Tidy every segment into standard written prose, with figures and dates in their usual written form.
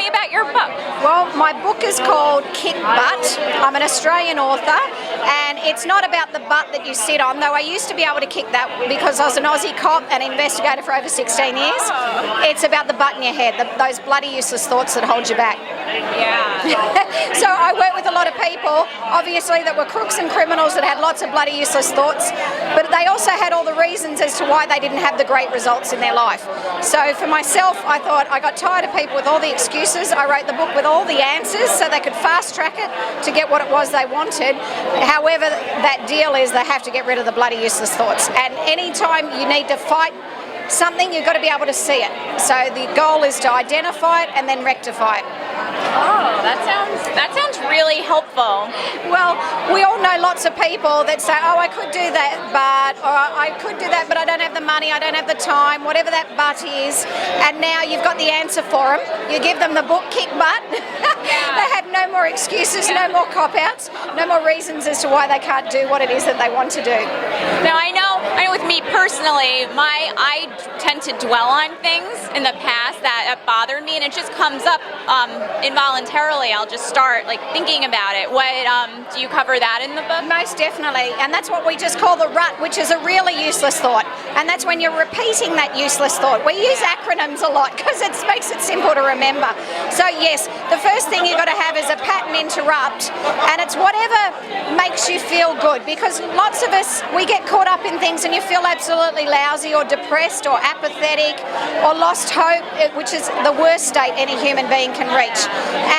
me about your book. Well, my book is called Kick Butt. I'm an Australian author, and it's not about the butt that you sit on, though I used to be able to kick that because I was an Aussie cop and investigator for over 16 years. It's about the butt in your head, those bloody useless thoughts that hold you back. Yeah. So I work with a lot of people, obviously, that were crooks and criminals that had lots of bloody useless thoughts, but they also had all the reasons as to why they didn't have the great results in their life. So for myself, I thought I got tired of people with all the excuses. I wrote the book with all the answers so they could fast track it to get what it was they wanted. However, that deal is they have to get rid of the bloody useless thoughts. And anytime you need to fight something, you've got to be able to see it. So the goal is to identify it and then rectify it. Oh, that sounds really helpful. Well, we all know lots of people that say, oh, I could do that, or I could do that, but I don't have the money, I don't have the time, whatever that but is. And now you've got the answer for them. You give them the book, Kick Butt. They have no more excuses, no more cop-outs, no more reasons as to why they can't do what it is that they want to do. Now, I know with me personally, I tend to dwell on things in the past that bothered me, and it just comes up involuntarily. I'll just start thinking about it. What do you cover that in the book? Most definitely, and that's what we just call the rut, which is a really useless thought, and that's when you're repeating that useless thought. We use acronyms a lot because it makes it simple to remember. So yes, the first thing you've got to have is a pattern interrupt, and it's whatever makes you feel good, because lots of us, we get caught up in things and you feel absolutely lousy or depressed or apathetic or lost hope, which is the worst state any human being can reach.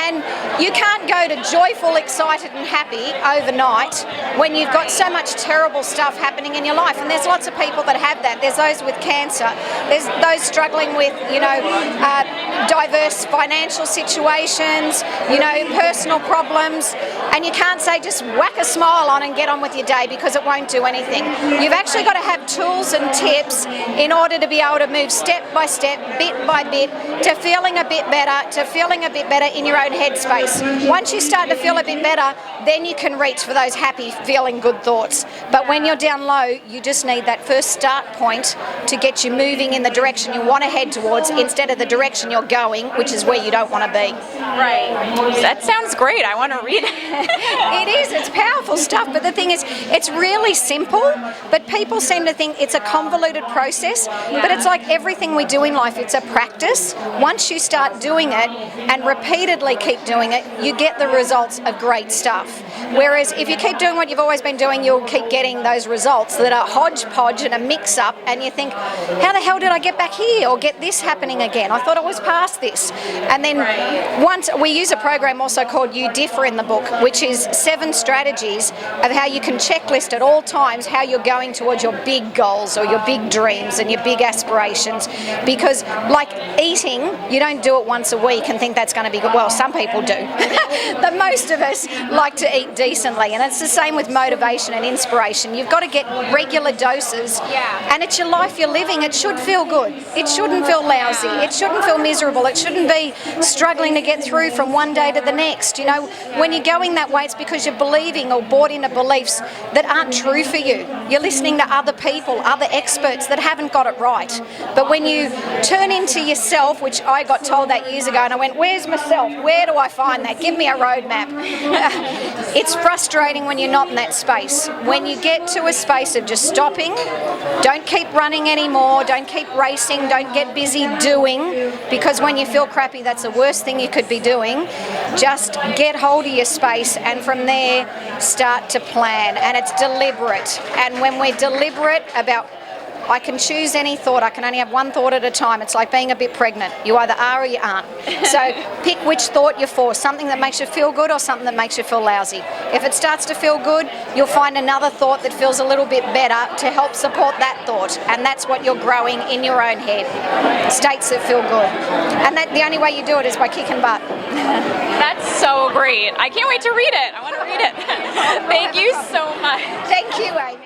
And you can't go to joyful, excited and happy overnight when you've got so much terrible stuff happening in your life. And there's lots of people that have that. There's those with cancer. There's those struggling with, diverse financial situations, personal problems. And you can't say just whack a smile on and get on with your day, because it won't do anything. You've actually got to have tools and tips in order to be able to move step by step, bit by bit, to feeling a bit better in your own headspace. Once you start to feel a bit better, then you can reach for those happy, feeling good thoughts. But when you're down low, you just need that first start point to get you moving in the direction you want to head towards, instead of the direction you're going, which is where you don't want to be. Right. That sounds great. I want to read it. It is. It's powerful stuff. But the thing is, it's really simple, but people seem to think it's a convoluted process. But it's like everything we do in life, it's a practice. Once you start doing it and repeatedly keep doing it, you get the results of great stuff. Whereas if you keep doing what you've always been doing, you'll keep getting those results that are hodgepodge and a mix-up, and you think, how the hell did I get back here or get this happening again? I thought I was past this. And then once we use a program also called You Differ in the book, which is 7 strategies of how you can checklist at all times how you're going towards your big goals or your big dreams and your big aspirations. Because like eating, you don't do it once a week and think that's going to be good. Well, some people do. But most of us like to eat decently, and it's the same with motivation and inspiration. You've got to get regular doses, and it's your life you're living. It should feel good. It shouldn't feel lousy. It shouldn't feel miserable. It shouldn't be struggling to get through from one day to the next. When you're going that way, it's because you're believing or bought into beliefs that aren't true for you. You're listening to other people, other experts that haven't got it right. But when you turn into yourself, which I got told that years ago, and I went, where's myself? Where do I find that? Give me a roadmap. It's frustrating when you're not in that space. When you get to a space of just stopping, don't keep running anymore, don't keep racing, don't get busy doing, because when you feel crappy, that's the worst thing you could be doing. Just get hold of your space, and from there, start to plan. And it's deliberate. And when we're deliberate about, I can choose any thought, I can only have one thought at a time. It's like being a bit pregnant. You either are or you aren't. So pick which thought you're for, something that makes you feel good or something that makes you feel lousy. If it starts to feel good, you'll find another thought that feels a little bit better to help support that thought. And that's what you're growing in your own head, states that feel good. And the only way you do it is by kicking butt. That's so great. I can't wait to read it. I want to read it. Thank you so much. Thank you, Amy.